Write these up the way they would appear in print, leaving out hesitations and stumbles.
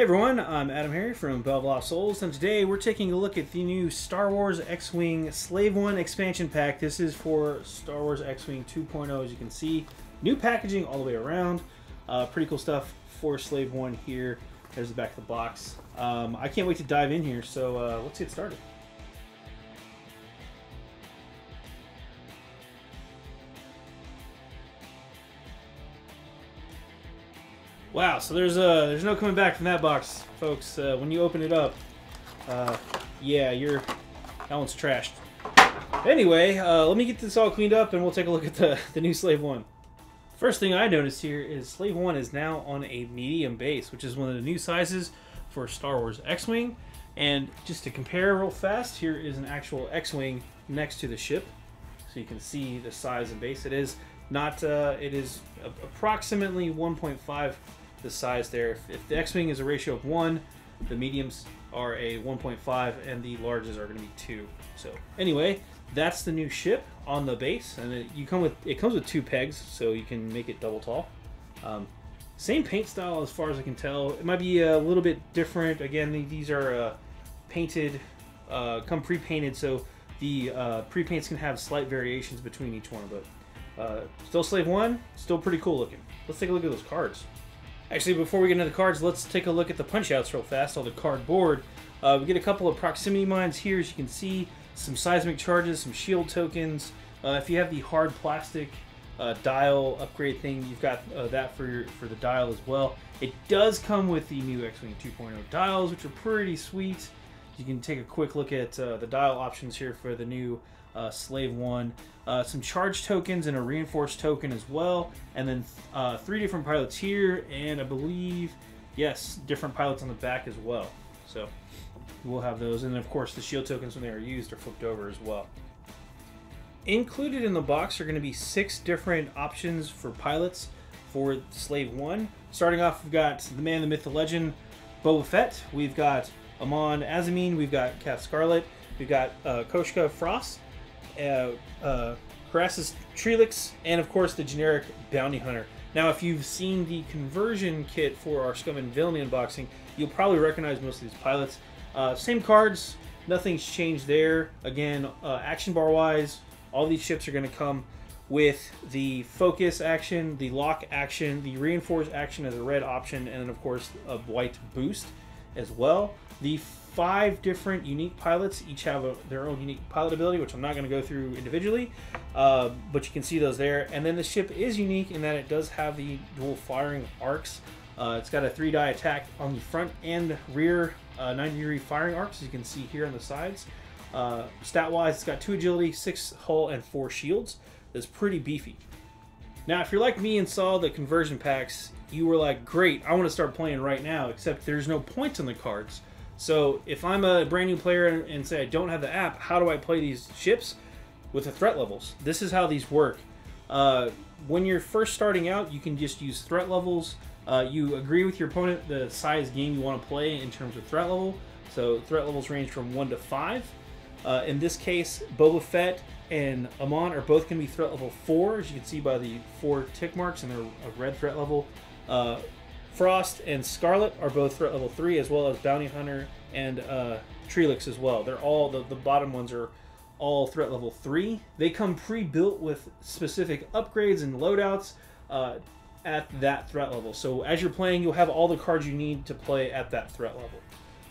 everyone, I'm AdamHarry from BoLS, and today we're taking a look at the new Star Wars X-Wing Slave One expansion pack. This is for Star Wars X-Wing 2.0, as you can see. New packaging all the way around. Pretty cool stuff for Slave One here. There's the back of the box. I can't wait to dive in here, so let's get started. Wow, so there's no coming back from that box, folks. When you open it up, yeah, that one's trashed. Anyway, let me get this all cleaned up and we'll take a look at the new Slave One. First thing I noticed here is Slave One is now on a medium base, which is one of the new sizes for Star Wars X-Wing. And just to compare real fast, here is an actual X-Wing next to the ship, so you can see the size and base. It is not, it is approximately 1.5. the size there. If the X-Wing is a ratio of 1, the mediums are a 1.5, and the larges are going to be 2. So anyway, that's the new ship on the base, and it comes with 2 pegs, so you can make it double tall. Same paint style as far as I can tell. It might be a little bit different. Again, these are painted, come pre-painted, so the pre-paints can have slight variations between each one, but still Slave One, still pretty cool looking. Let's take a look at those cards. Actually, before we get into the cards, let's take a look at the punch-outs real fast on the cardboard. We get a couple of proximity mines here, as you can see, some seismic charges, some shield tokens. If you have the hard plastic dial upgrade thing, you've got that for the dial as well. It does come with the new X-Wing 2.0 dials, which are pretty sweet. You can take a quick look at the dial options here for the new Slave One. Some charge tokens and a reinforced token as well, and then 3 different pilots here, and I believe, yes, different pilots on the back as well. So we'll have those, and of course the shield tokens when they are used are flipped over as well. Included in the box are going to be 6 different options for pilots for Slave One. Starting off, we've got the man, the myth, the legend, Boba Fett. We've got Amon Azamine. We've got Kath Scarlet. We've got Koshka Frost. Crassus Trelix, and of course the generic Bounty Hunter. Now, if you've seen the conversion kit for our Scum and Villainy unboxing, you'll probably recognize most of these pilots. Same cards, nothing's changed there. Again, action bar wise, all these ships are going to come with the focus action, the lock action, the reinforced action as a red option, and then of course a white boost as well. The 5 different unique pilots each have their own unique pilot ability, which I'm not going to go through individually, but you can see those there. And then the ship is unique in that it does have the dual firing arcs. It's got a 3-die attack on the front and rear 90-degree firing arcs, as you can see here on the sides. Stat-wise, it's got 2 agility, 6 hull, and 4 shields. That's pretty beefy. Now, if you're like me and saw the conversion packs, you were like, great, I want to start playing right now, except there's no points on the cards. So if I'm a brand new player and say I don't have the app, how do I play these ships? With the threat levels. This is how these work. When you're first starting out, you can just use threat levels. You agree with your opponent the size game you want to play in terms of threat level. So threat levels range from 1 to 5. In this case, Boba Fett and Amon are both going to be threat level 4, as you can see by the 4 tick marks, and they're a red threat level. Frost and Scarlet are both threat level 3, as well as Bounty Hunter and Trelix as well. They're all, the bottom ones are all threat level 3. They come pre-built with specific upgrades and loadouts at that threat level. So as you're playing, you'll have all the cards you need to play at that threat level.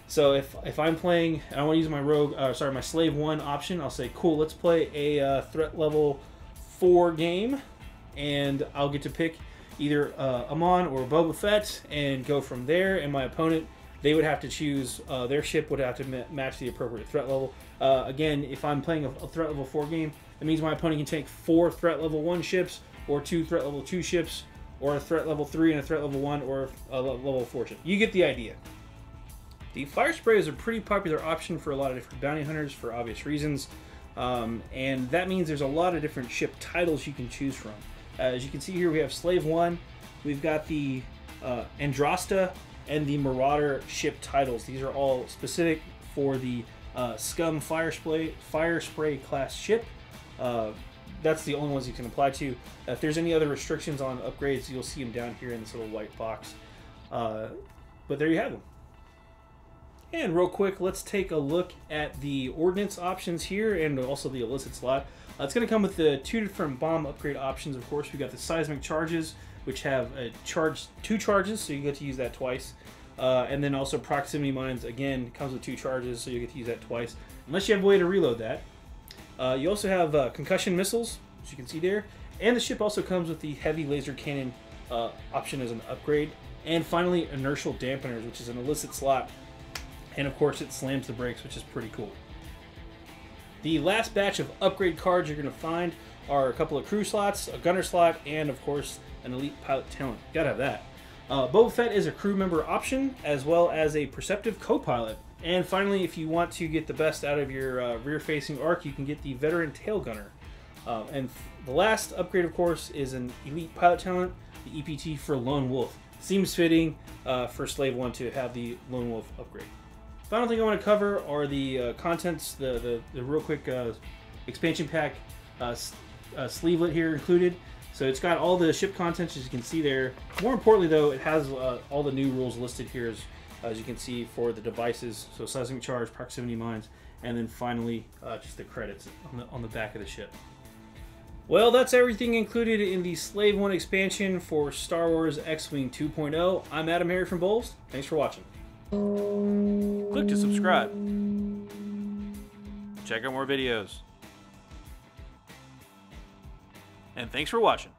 So if I'm playing and I want to use my my Slave One option, I'll say, cool, let's play a threat level 4 game, and I'll get to pick either Amon or Boba Fett and go from there. And my opponent, they would have to choose, their ship would have to match the appropriate threat level. Again, if I'm playing a threat level 4 game, that means my opponent can take 4 threat level 1 ships, or 2 threat level 2 ships, or a threat level 3 and a threat level 1, or a level 4 ship. You get the idea. The fire spray is a pretty popular option for a lot of different bounty hunters for obvious reasons, and that means there's a lot of different ship titles you can choose from. As you can see here, we have Slave One, we've got the Andrasta, and the Marauder ship titles. These are all specific for the Scum Fire Spray class ship. That's the only ones you can apply to. If there's any other restrictions on upgrades, you'll see them down here in this little white box. But there you have them. And real quick, let's take a look at the ordnance options here and also the illicit slot. It's going to come with the 2 different bomb upgrade options. Of course, we got the seismic charges, which have a charge, 2 charges, so you get to use that twice. And then also proximity mines, again, comes with 2 charges, so you get to use that twice, unless you have a way to reload that. You also have concussion missiles, as you can see there, and the ship also comes with the heavy laser cannon option as an upgrade. And finally, inertial dampeners, which is an illicit slot. And of course, it slams the brakes, which is pretty cool. The last batch of upgrade cards you're going to find are a couple of crew slots, a gunner slot, and of course, an elite pilot talent. Gotta have that. Boba Fett is a crew member option, as well as a perceptive co-pilot. And finally, if you want to get the best out of your rear-facing arc, you can get the veteran tail gunner. And the last upgrade, of course, is an elite pilot talent, the EPT for Lone Wolf. Seems fitting for Slave 1 to have the Lone Wolf upgrade. Final thing I want to cover are the contents, the real quick expansion pack sleevelet here included. So it's got all the ship contents, as you can see there. More importantly, though, it has all the new rules listed here, as you can see, for the devices. So seismic charge, proximity mines, and then finally just the credits on the back of the ship. Well, that's everything included in the Slave 1 expansion for Star Wars X-Wing 2.0. I'm AdamHarry from BoLS. Thanks for watching. Click to subscribe. Check out more videos. And thanks for watching.